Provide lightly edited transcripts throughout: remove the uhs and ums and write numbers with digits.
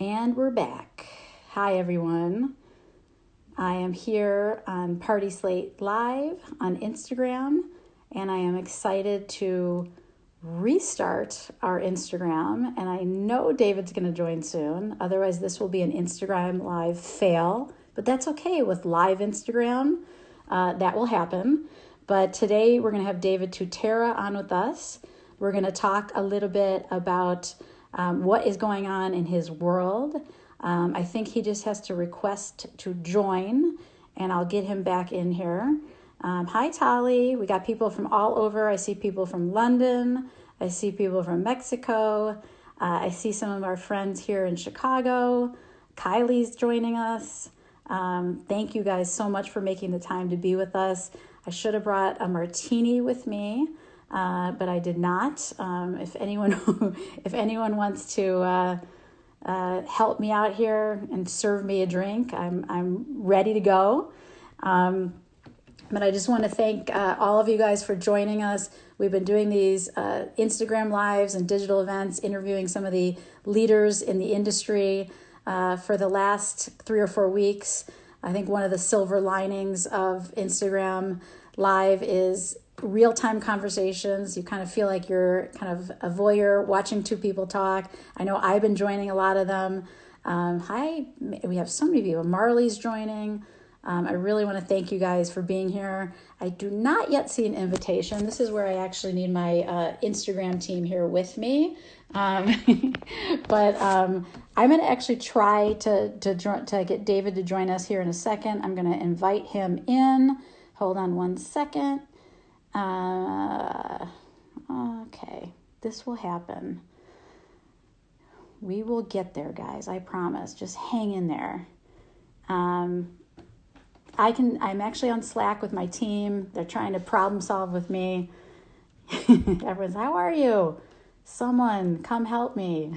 And we're back. Hi, everyone. I am here on PartySlate Live on Instagram, and I am excited to restart our Instagram. And I know David's going to join soon. Otherwise, this will be an Instagram Live fail, but that's okay with live Instagram. That will happen. But today we're going to have David Tutera on with us. We're going to talk a little bit about what is going on in his world. I think he just has to request to join, and I'll get him back in here. Hi, Tali. We got people from all over. I see people from London. I see people from Mexico. I see some of our friends here in Chicago. Kylie's joining us. Thank you guys so much for making the time to be with us. I should have brought a martini with me, but I did not. If anyone wants to help me out here and serve me a drink, I'm ready to go. But I just want to thank all of you guys for joining us. We've been doing these Instagram lives and digital events, interviewing some of the leaders in the industry for the last 3 or 4 weeks. I think one of the silver linings of Instagram Live is real-time conversations. You kind of feel like you're kind of a voyeur watching two people talk. I know I've been joining a lot of them. Hi, we have so many people. Marley's joining. I really want to thank you guys for being here. I do not yet see an invitation. This is where I actually need my Instagram team here with me. But I'm going to actually try to get David to join us here in a second. I'm going to invite him in. Hold on one second. Okay, this will happen. We will get there, guys. I promise. Just hang in there. I'm actually on Slack with my team. They're trying to problem solve with me. Everyone's, how are you? Someone come help me.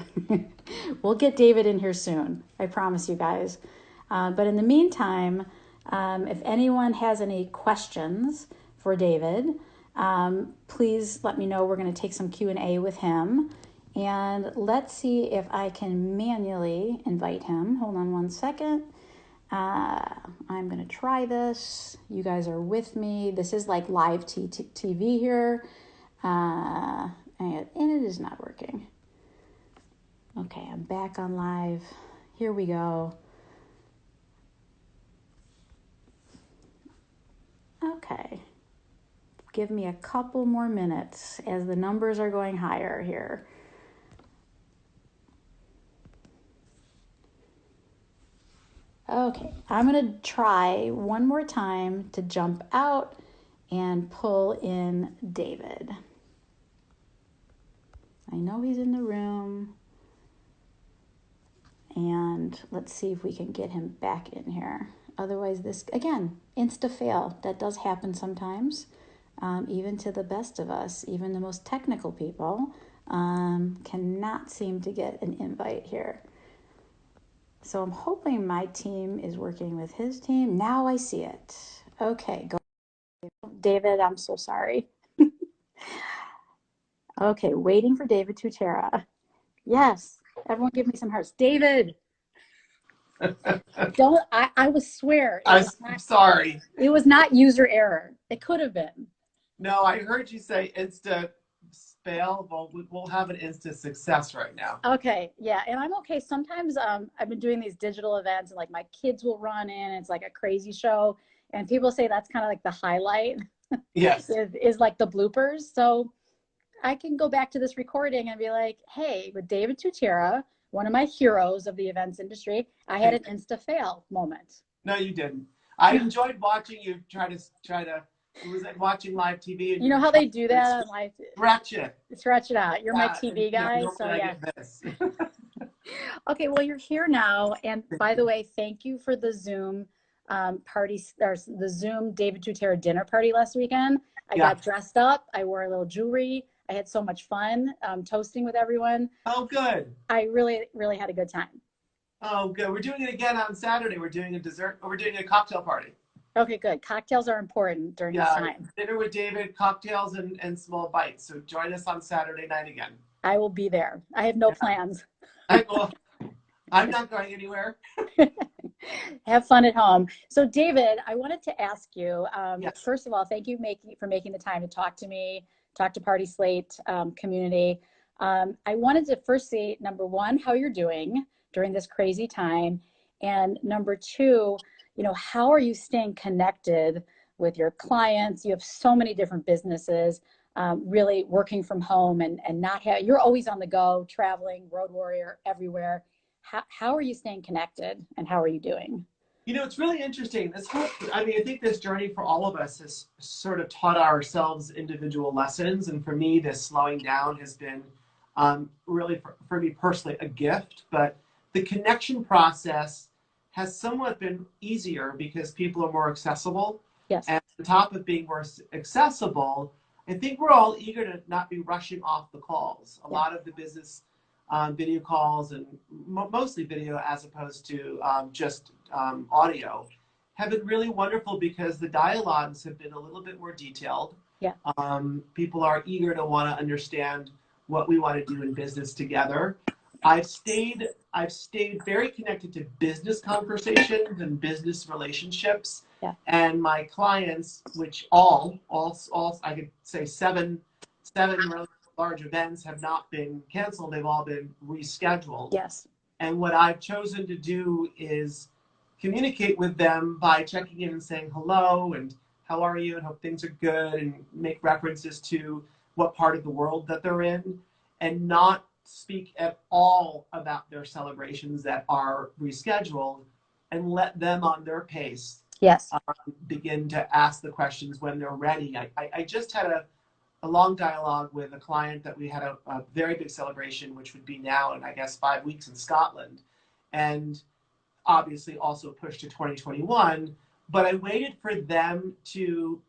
We'll get David in here soon. I promise you guys. But in the meantime, if anyone has any questions for David, please let me know. We're going to take some Q&A with him. And let's see if I can manually invite him. Hold on one second. I'm going to try this. You guys are with me. This is like live TV here. And it is not working. Okay, I'm back on live. Here we go. Okay. Give me a couple more minutes as the numbers are going higher here. Okay, I'm going to try one more time to jump out and pull in David. I know he's in the room. And let's see if we can get him back in here. Otherwise, this, again, insta-fail. That does happen sometimes, even to the best of us. Even the most technical people cannot seem to get an invite here. So I'm hoping my team is working with his team. Now I see it. Okay, go. David, I'm so sorry. Okay, waiting for David Tutera. Yes, everyone give me some hearts. David! I would swear. I'm sorry. It was not user error. It could have been. No, I heard you say insta fail. Well, we'll have an insta success right now. Okay, yeah, and I'm okay. Sometimes I've been doing these digital events, and like my kids will run in. It's like a crazy show, and people say that's kind of like the highlight. Yes. is like the bloopers. So I can go back to this recording and be like, hey, with David Tutera, one of my heroes of the events industry, I had an insta fail moment. No, you didn't. I enjoyed watching you try to. It was like watching live TV. And you know how they do that on live? Stretch it out. You're my TV guy, so yeah. Okay, well, you're here now, and by the way, thank you for the Zoom party, or the Zoom David Tutera dinner party last weekend. I got dressed up. I wore a little jewelry. I had so much fun toasting with everyone. Oh, good. I really, really had a good time. Oh, good. We're doing it again on Saturday. We're doing we're doing a cocktail party. Okay, good. Cocktails are important during this time. Dinner with David, cocktails and small bites. So join us on Saturday night again. I will be there. I have no plans. I will. I'm not going anywhere. Have fun at home. So, David, I wanted to ask you, Yes. first of all, thank you for making the time to talk to me, talk to Party Slate community. I wanted to first say, number one, how you're doing during this crazy time. And number two, how are you staying connected with your clients? You have so many different businesses, really working from home and not you're always on the go, traveling, road warrior everywhere. How are you staying connected and how are you doing? It's really interesting. I think this journey for all of us has sort of taught ourselves individual lessons. And for me, this slowing down has been really, for me personally, a gift. But the connection process has somewhat been easier because people are more accessible. Yes. And on top of being more accessible, I think we're all eager to not be rushing off the calls. A lot of the business video calls and mostly video as opposed to just audio have been really wonderful because the dialogues have been a little bit more detailed. Yeah. People are eager to want to understand what we want to do in business together. I've stayed very connected to business conversations and business relationships. Yeah. And my clients, which all I could say seven really large events have not been canceled. They've all been rescheduled. Yes. And what I've chosen to do is communicate with them by checking in and saying hello and how are you and hope things are good and make references to what part of the world that they're in and not speak at all about their celebrations that are rescheduled and let them on their pace. Yes. Begin to ask the questions when they're ready. I just had a long dialogue with a client that we had a very big celebration, which would be now in, I guess, 5 weeks in Scotland. And obviously also pushed to 2021. But I waited for them to,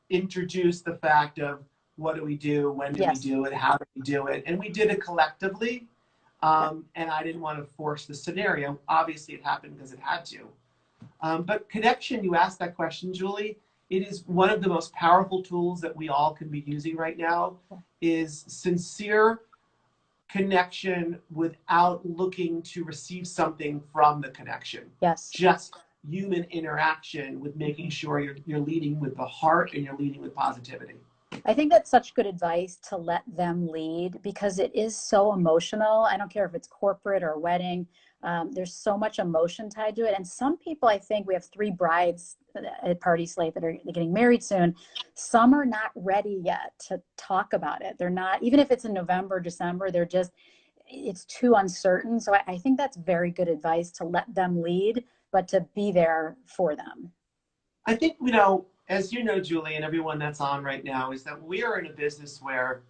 introduce the fact of what do we do, when do we do it, how do we do it. And we did it collectively. And I didn't want to force the scenario. Obviously, it happened because it had to. But connection, you asked that question, Julie. It is one of the most powerful tools that we all can be using right now is sincere connection without looking to receive something from the connection. Yes. Just human interaction with making sure you're leading with the heart and you're leading with positivity. I think that's such good advice to let them lead because it is so emotional. I don't care if it's corporate or a wedding. There's so much emotion tied to it. And some people, I think we have 3 brides at PartySlate that are getting married soon. Some are not ready yet to talk about it. They're not, even if it's in November, December, it's too uncertain. So I think that's very good advice to let them lead, but to be there for them. I think, as you know, Julie, and everyone that's on right now, is that we are in a business where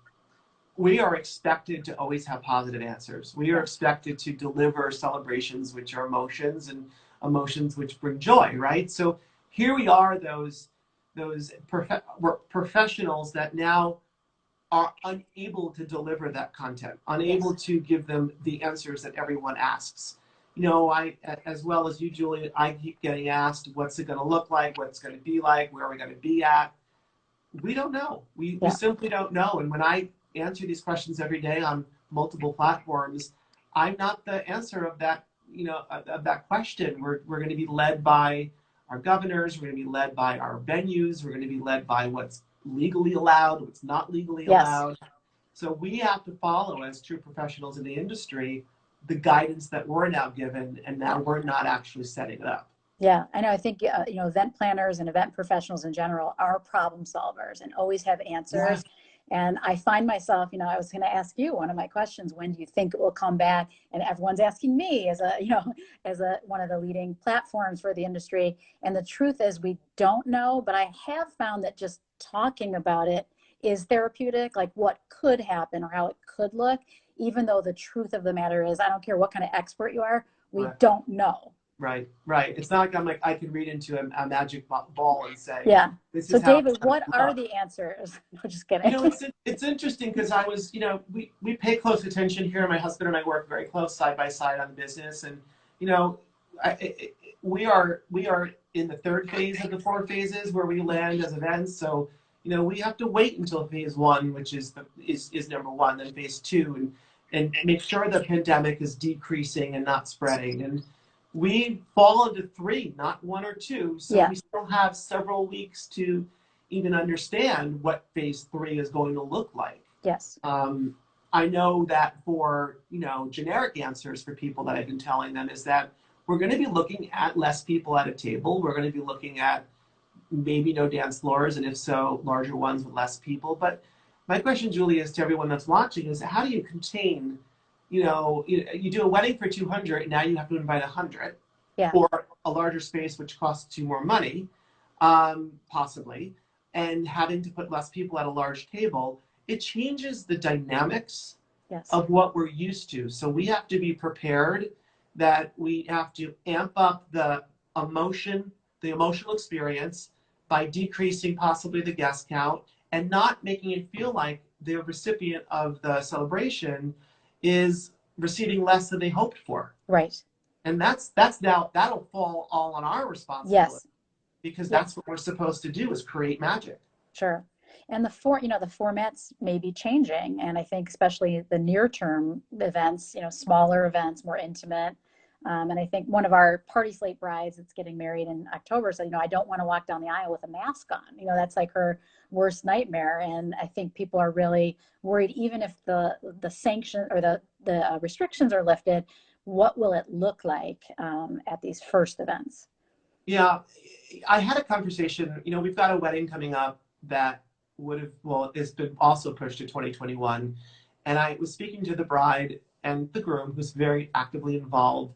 we are expected to always have positive answers. We are expected to deliver celebrations, which are emotions and emotions which bring joy, right? So here we are, those professionals that now are unable to deliver that content, unable to give them the answers that everyone asks. I, as well as you, Julie, I keep getting asked, what's it going to look like? What's it going to be like? Where are we going to be at? We don't know. We simply don't know. And when I answer these questions every day on multiple platforms, I'm not the answer of that, of that question. We're going to be led by our governors. We're going to be led by our venues. We're going to be led by what's legally allowed, what's not legally allowed. So we have to follow, as true professionals in the industry, the guidance that we're now given, and now we're not actually setting it up. Yeah, I know. I think, event planners and event professionals in general are problem solvers and always have answers. Yeah. And I find myself, I was going to ask you one of my questions, when do you think it will come back? And everyone's asking me as one of the leading platforms for the industry. And the truth is we don't know, but I have found that just talking about it is therapeutic, like what could happen or how it could look, even though the truth of the matter is, I don't care what kind of expert you are, we don't know. Right. It's not like I can read into a magic ball and say, this so is how David, what are the answers? No, just kidding. It's interesting because I was, we pay close attention here. My husband and I work very close side by side on the business. And, we are in the 3rd phase of the 4 phases where we land as events. So, we have to wait until phase 1, which is number 1, then phase 2. and make sure the pandemic is decreasing and not spreading. And we fall into 3, not 1 or 2. So Yeah. we still have several weeks to even understand what phase 3 is going to look like. Yes. I know that for, generic answers for people that I've been telling them is that we're going to be looking at less people at a table. We're going to be looking at maybe no dance floors, and if so, larger ones with less people. But my question, Julie, is to everyone that's watching is how do you contain, you do a wedding for 200, and now you have to invite 100, Yeah. or a larger space, which costs you more money, possibly, and having to put less people at a large table. It changes the dynamics Yes. of what we're used to. So we have to be prepared that we have to amp up the emotional experience by decreasing possibly the guest count and not making it feel like the recipient of the celebration is receiving less than they hoped for. Right. And that's now, that'll fall all on our responsibility. Yes. Because that's what we're supposed to do, is create magic. Sure. And the formats may be changing. And I think especially the near term events, smaller events, more intimate. And I think one of our PartySlate brides that's getting married in October said, I don't want to walk down the aisle with a mask on. That's like her worst nightmare. And I think people are really worried, even if the sanction or the restrictions are lifted, what will it look like at these first events? Yeah, I had a conversation, we've got a wedding coming up that it's been also pushed to 2021. And I was speaking to the bride and the groom, who's very actively involved.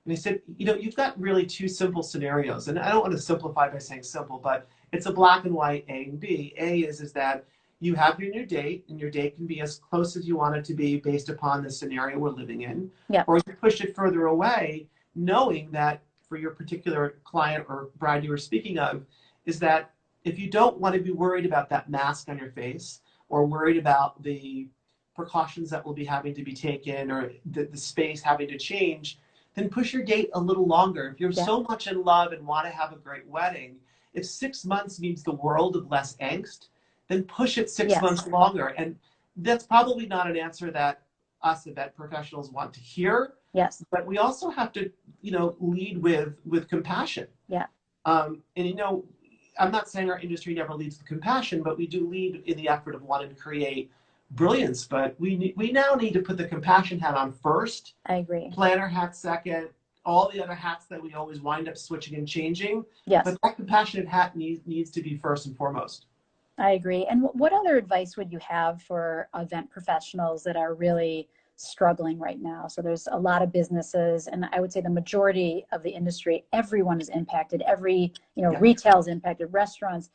And they said, you've got really 2 simple scenarios. And I don't want to simplify by saying simple, but it's a black and white A and B. A is that you have your new date, and your date can be as close as you want it to be based upon the scenario we're living in. Yeah. Or you push it further away, knowing that for your particular client or bride you were speaking of, is that if you don't want to be worried about that mask on your face, or worried about the precautions that will be having to be taken, or the space having to change, then push your date a little longer. If you're so much in love and want to have a great wedding, if 6 months means the world of less angst, then push it 6 months longer. And that's probably not an answer that us event professionals want to hear. Yes. But we also have to, lead with compassion. Yeah. And I'm not saying our industry never leads with compassion, but we do lead in the effort of wanting to create brilliance. But we now need to put the compassion hat on first. I agree. Planner hat second. All the other hats that we always wind up switching and changing. Yes. But that compassionate hat needs to be first and foremost. I agree. And what other advice would you have for event professionals that are really struggling right now? So there's a lot of businesses, and I would say the majority of the industry, everyone is impacted. Retail is impacted, restaurants.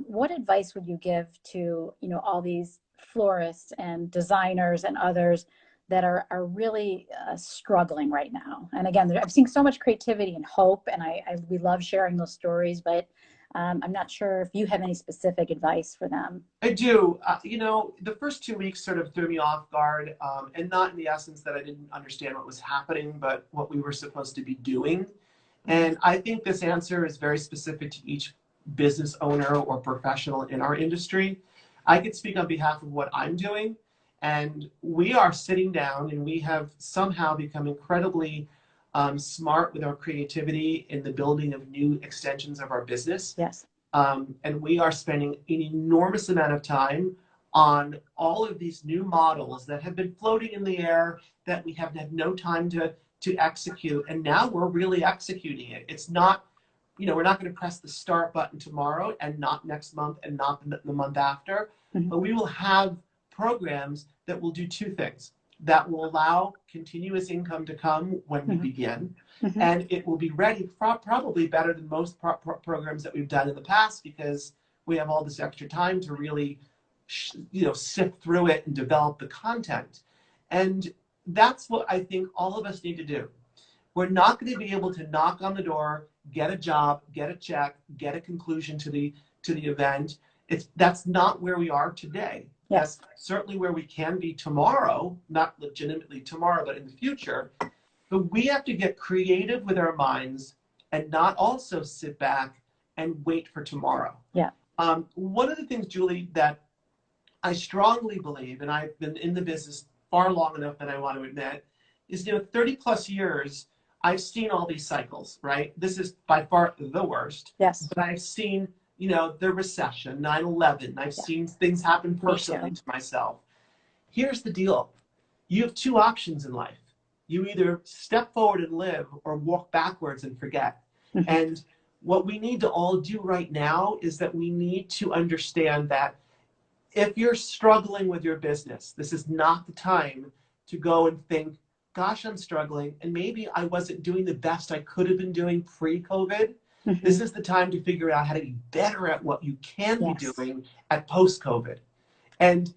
What advice would you give to, all these florists and designers and others that are really struggling right now? And again, I'm seeing so much creativity and hope, and we love sharing those stories, but I'm not sure if you have any specific advice for them. I do. The first 2 weeks sort of threw me off guard, and not in the essence that I didn't understand what was happening, but what we were supposed to be doing. And I think this answer is very specific to each business owner or professional in our industry. I could speak on behalf of what I'm doing, and we are sitting down, and we have somehow become incredibly smart with our creativity in the building of new extensions of our business. Yes. And we are spending an enormous amount of time on all of these new models that have been floating in the air that we have had no time to execute. And now we're really executing it. It's not, we're not going to press the start button tomorrow and not next month and not the month after, but we will have programs that will do 2 things. That will allow continuous income to come when we begin. And it will be ready probably better than most programs that we've done in the past, because we have all this extra time to really sift through it and develop the content. And that's what I think all of us need to do. We're not going to be able to knock on the door, get a job, get a check, get a conclusion to the event. That's not where we are today. Yes. That's certainly where we can be tomorrow, not legitimately tomorrow, but in the future. But we have to get creative with our minds and not also sit back and wait for tomorrow. Yeah. One of the things, Julie, that I strongly believe, and I've been in the business far long enough than I want to admit, is, 30 plus years, I've seen all these cycles, right? This is by far the worst. Yes. But I've seen, the recession, 9/11. I've seen things happen personally to myself. Here's the deal. You have two options in life. You either step forward and live or walk backwards and forget. And what we need to all do right now is that we need to understand that if you're struggling with your business, this is not the time to go and think, gosh, I'm struggling, and maybe I wasn't doing the best I could have been doing pre-COVID. This is the time to figure out how to be better at what you can be doing at post-COVID. And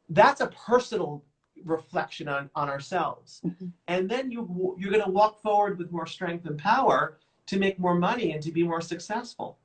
that's a personal reflection on ourselves. And then you're going to walk forward with more strength and power to make more money and to be more successful.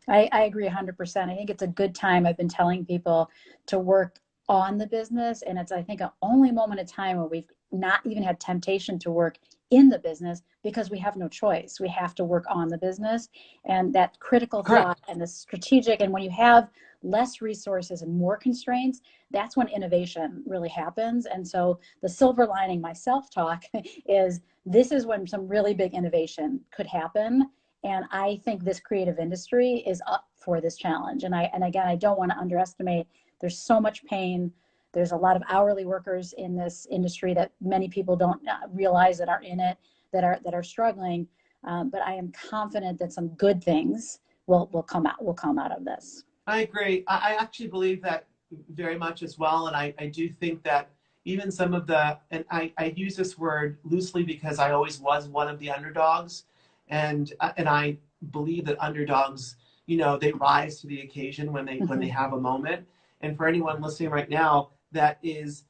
I agree 100%. I think it's a good time. I've been telling people to work on the business, and it's, I think, an only moment in time where we've not even had temptation to work in the business because we have no choice. We have to work on the business, and that critical thought and the strategic, and when you have less resources and more constraints, that's when innovation really happens. And so the silver lining, my self-talk, is this is when some really big innovation could happen. And I think this creative industry is up for this challenge. And again, I don't want to underestimate, there's so much pain. There's a lot of hourly workers in this industry that many people don't realize that are in it, that are struggling. But I am confident that some good things will come out of this. I agree. I actually believe that very much as well. And I do think that even some of and I use this word loosely because I always was one of the underdogs. And I believe that underdogs, they rise to the occasion when they have a moment. And for anyone listening right now that is,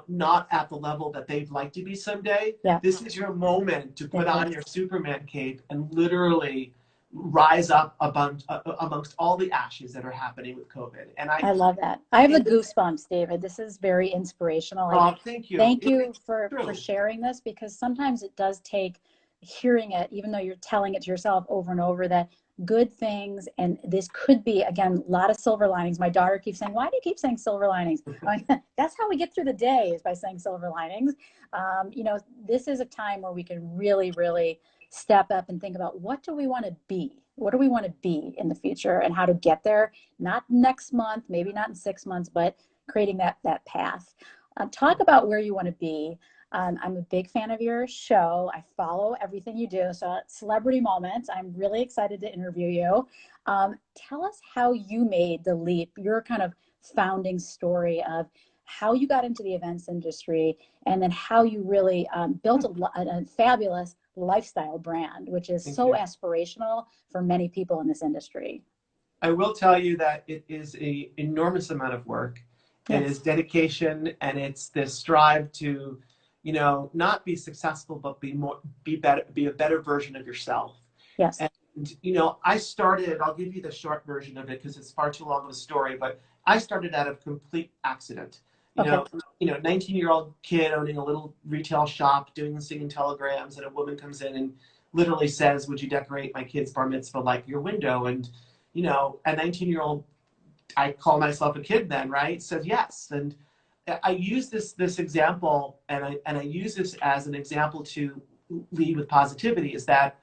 not at the level that they'd like to be someday, this is your moment to put on your Superman cape and literally rise up amongst all the ashes that are happening with COVID. And I love that. I have the goosebumps, David. This is very inspirational. Oh, thank you. Thank you for sharing this, because sometimes it does take hearing it, even though you're telling it to yourself over and over, that good things, and this could be, again, a lot of silver linings. My daughter keeps saying, why do you keep saying silver linings? That's how we get through the day, is by saying silver linings. This is a time where we can really, really step up and think about, what do we want to be? What do we want to be in the future, and how to get there? Not next month, maybe not in 6 months, but creating that path. Talk about where you want to be. I'm a big fan of your show. I follow everything you do. So Celebrity Moments, I'm really excited to interview you. Tell us how you made the leap, your kind of founding story of how you got into the events industry, and then how you really built a fabulous lifestyle brand, which is so aspirational for many people in this industry. I will tell you that it is an enormous amount of work. It is dedication, and it's this strive to not be successful, but be a better version of yourself. Yes. And, I started, I'll give you the short version of it because it's far too long of a story, but I started out of complete accident. 19-year-old kid owning a little retail shop, doing singing telegrams, and a woman comes in and literally says, would you decorate my kid's bar mitzvah like your window? And, a 19-year-old, I call myself a kid then, right? Says yes. And I use this example, and I use this as an example to lead with positivity, is that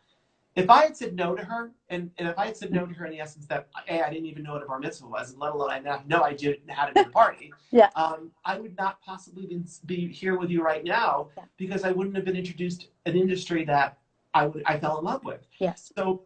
if I had said no to her, and if I had said no to her in the essence that, I didn't even know what a bar mitzvah was, let alone I had no idea how to do a party, I would not possibly be here with you right now, because I wouldn't have been introduced an industry that I fell in love with. Yes. So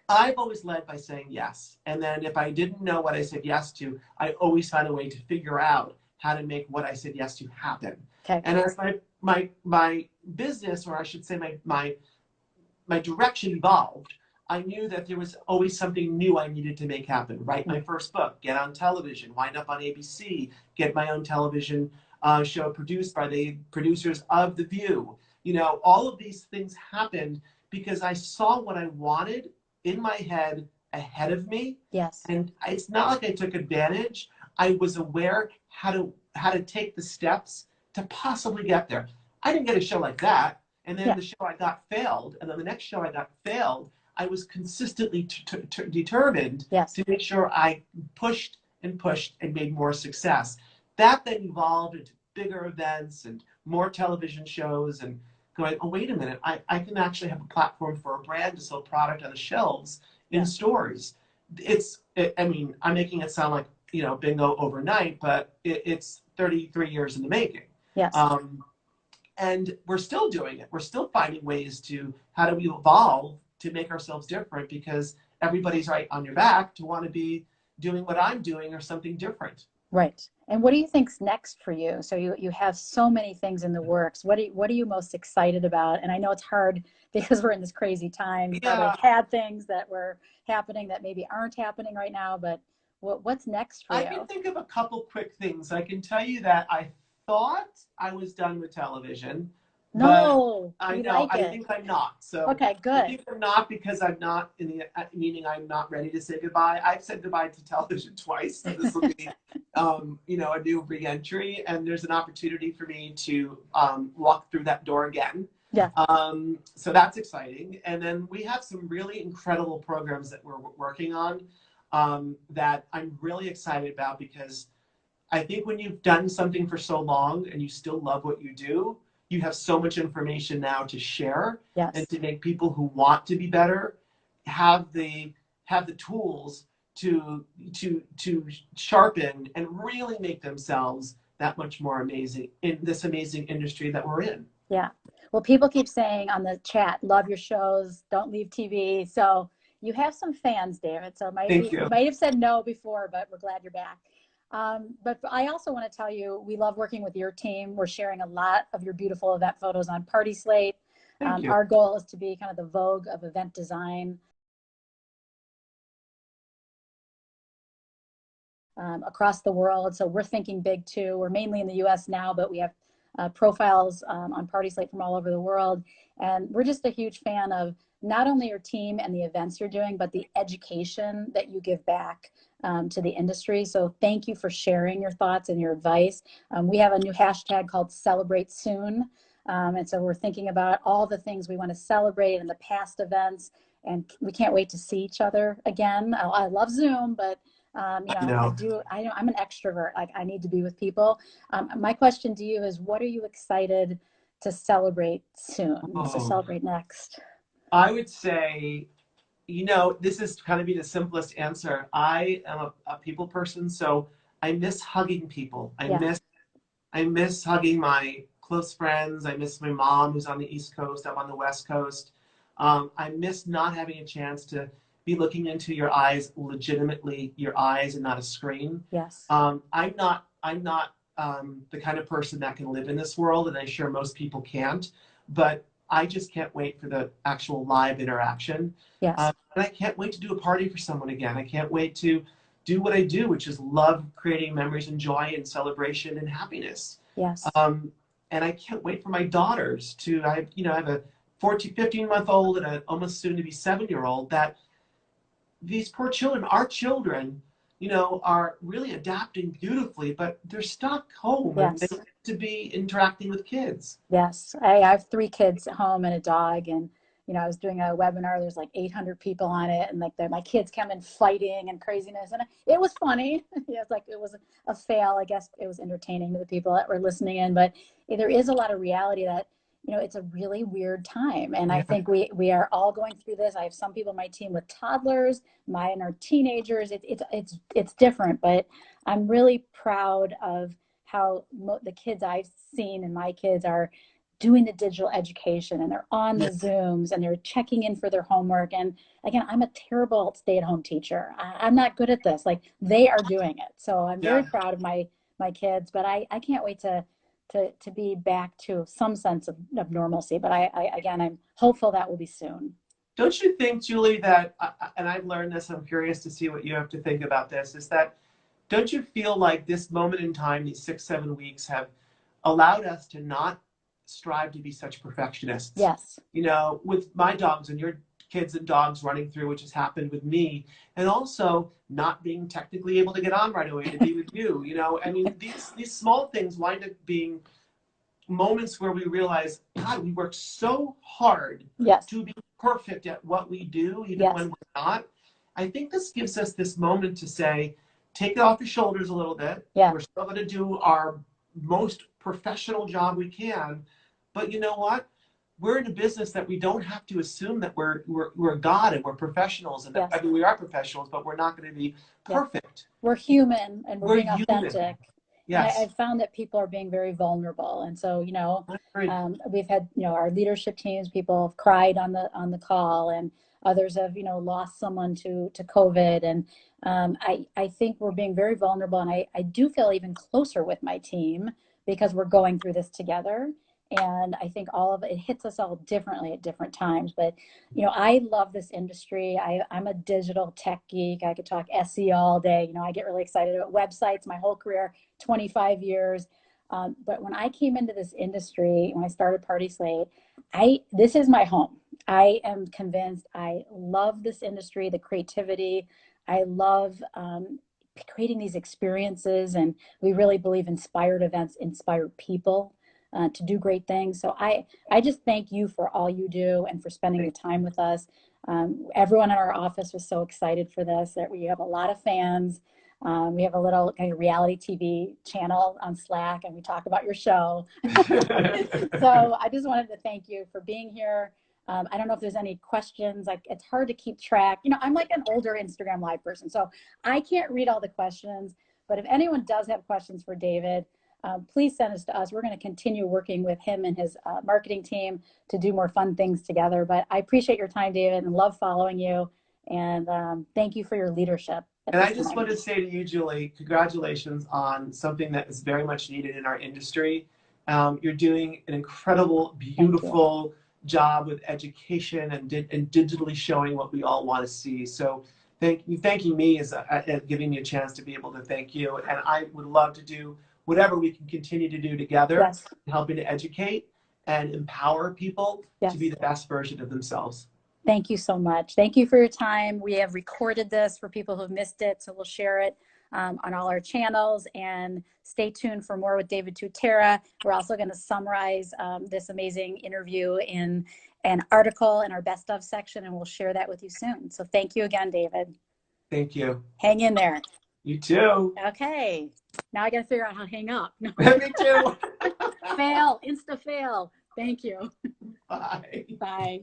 I've always led by saying yes. And then if I didn't know what I said yes to, I always found a way to figure out how to make what I said yes to happen. Okay. And as my business, or I should say my direction evolved, I knew that there was always something new I needed to make happen. Write my first book, get on television, wind up on ABC, get my own television show produced by the producers of The View. All of these things happened because I saw what I wanted in my head ahead of me. Yes. And it's not like I took advantage. I was aware how to take the steps to possibly get there. I didn't get a show like that, and then the show I got failed, and then the next show I got failed. I was consistently determined to make sure I pushed and made more success. That then evolved into bigger events and more television shows, and going, oh, wait a minute, I can actually have a platform for a brand to sell product on the shelves in stores. I mean, I'm making it sound like, bingo overnight, but it's 33 years in the making. Yes. And we're still doing it. We're still finding ways to, how do we evolve to make ourselves different, because everybody's right on your back to want to be doing what I'm doing or something different. Right. And what do you think's next for you? So you have so many things in the works. What are you most excited about? And I know it's hard because we're in this crazy time. You probably had things that were happening that maybe aren't happening right now, but what's next for you? I can think of a couple quick things. I can tell you that I thought I was done with television. No, I know. I think I'm not. So okay, good. I think I'm not, because I'm not meaning I'm not ready to say goodbye. I've said goodbye to television twice, so this will be, a new re-entry, and there's an opportunity for me to walk through that door again. Yeah. So that's exciting, and then we have some really incredible programs that we're working on that I'm really excited about, because I think when you've done something for so long and you still love what you do, you have so much information now to share, and to make people who want to be better have the tools to sharpen and really make themselves that much more amazing in this amazing industry that we're in. Yeah. Well, people keep saying on the chat, love your shows, don't leave TV. So you have some fans, David. So you might have said no before, but we're glad you're back. But I also want to tell you, we love working with your team. We're sharing a lot of your beautiful event photos on PartySlate. Our goal is to be kind of the Vogue of event design across the world. So we're thinking big too. We're mainly in the US now, but we have profiles on PartySlate from all over the world. And we're just a huge fan of not only your team and the events you're doing, but the education that you give back to the industry. So thank you for sharing your thoughts and your advice. We have a new hashtag called Celebrate Soon. And so we're thinking about all the things we want to celebrate in the past events, and we can't wait to see each other again. I love Zoom, but I'm an extrovert. Like, I need to be with people. My question to you is, what are you excited to celebrate soon? To celebrate next? I would say, this is kind of be the simplest answer. I am a people person, so I miss hugging people. I miss hugging my close friends. I miss my mom, who's on the East Coast. I'm on the West Coast. I miss not having a chance to be looking into your eyes, legitimately your eyes, and not a screen. Yes. I'm not the kind of person that can live in this world, and I'm sure most people can't. But I just can't wait for the actual live interaction. Yes. And I can't wait to do a party for someone again. I can't wait to do what I do, which is love creating memories and joy and celebration and happiness. Yes. And I can't wait for my daughters to, I have a 15-month-old and an almost soon to be 7-year-old, that these poor children, our children, are really adapting beautifully, but they're stuck home. Yes. And they need to be interacting with kids. Yes. I have 3 kids at home and a dog, and I was doing a webinar, there's like 800 people on it, and like my kids come in fighting and craziness, and it was funny. It was a fail. I guess it was entertaining to the people that were listening in, but there is a lot of reality that it's a really weird time. And I think we are all going through this. I have some people on my team with toddlers, mine are teenagers. It's different, but I'm really proud of how the kids I've seen, and my kids are doing the digital education, and they're on the Zooms, and they're checking in for their homework. And again, I'm a terrible stay-at-home teacher. I'm not good at this. Like, they are doing it. So I'm very proud of my kids, but I can't wait to be back to some sense of normalcy. But I'm hopeful that will be soon. Don't you think, Julie, that, and I've learned this, I'm curious to see what you have to think about this, is that, don't you feel like this moment in time, these 6-7 weeks, have allowed us to not strive to be such perfectionists? Yes. With my dogs and your kids and dogs running through, which has happened with me, and also not being technically able to get on right away to be with you. I mean, these small things wind up being moments where we realize, God, we work so hard to be perfect at what we do, even when we're not. I think this gives us this moment to say, take it off your shoulders a little bit. We're still going to do our most professional job we can. But you know what? We're in a business that we don't have to assume that we're God and we're professionals, and that, Yes. I mean, we are professionals, but we're not going to be perfect. We're human, and we're being human. authentic. Yes. And I've found that people are being very vulnerable. And so, we've had, our leadership teams, people have cried on the call, and others have, lost someone to COVID. And I think we're being very vulnerable. And I do feel even closer with my team because we're going through this together. And I think all of it hits us all differently at different times. But, I love this industry. I'm a digital tech geek. I could talk SEO all day. I get really excited about websites, my whole career, 25 years. But when I came into this industry, when I started PartySlate, this is my home. I am convinced I love this industry, the creativity. I love creating these experiences. And we really believe inspired events inspire people to do great things. So I just thank you for all you do and for spending the time with us. Everyone in our office was so excited for this, that we have a lot of fans. We have a little kind of reality TV channel on Slack, and we talk about your show. So I just wanted to thank you for being here. I don't know if there's any questions. It's hard to keep track. I'm like an older Instagram Live person, so I can't read all the questions. But if anyone does have questions for David, please send us to us. We're going to continue working with him and his marketing team to do more fun things together. But I appreciate your time, David, and love following you. And thank you for your leadership. And I just want to say to you, Julie, congratulations on something that is very much needed in our industry. You're doing an incredible, beautiful job with education and digitally showing what we all want to see. So thanking me is giving me a chance to be able to thank you. And I would love to do whatever we can continue to do together, helping to educate and empower people to be the best version of themselves. Thank you so much. Thank you for your time. We have recorded this for people who've missed it, so we'll share it on all our channels. And stay tuned for more with David Tutera. We're also going to summarize this amazing interview in an article in our best of section, and we'll share that with you soon. So thank you again, David. Thank you. Hang in there. You too. Okay. Now I got to figure out how to hang up. Me too. Fail. Insta fail. Thank you. Bye. Bye.